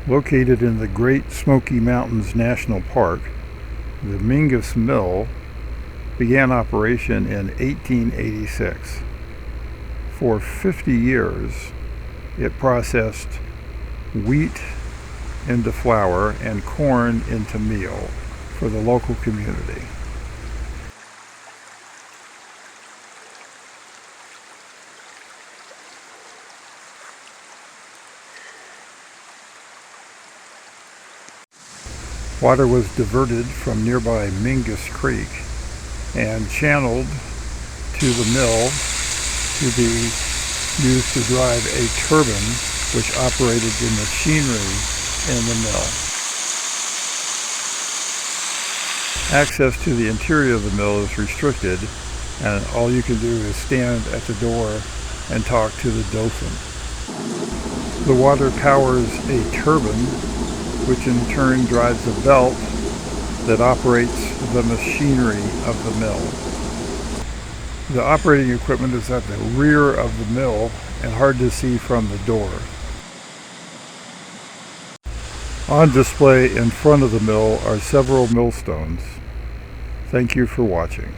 Located in the Great Smoky Mountains National Park, the Mingus Mill began operation in 1886. For 50 years, it processed wheat into flour and corn into meal for the local community. Water was diverted from nearby Mingus Creek and channeled to the mill to be used to drive a turbine which operated the machinery in the mill. Access to the interior of the mill is restricted, and all you can do is stand at the door and talk to the docent. The water powers a turbine, which in turn drives a belt that operates the machinery of the mill. The operating equipment is at the rear of the mill and hard to see from the door. On display in front of the mill are several millstones. Thank you for watching.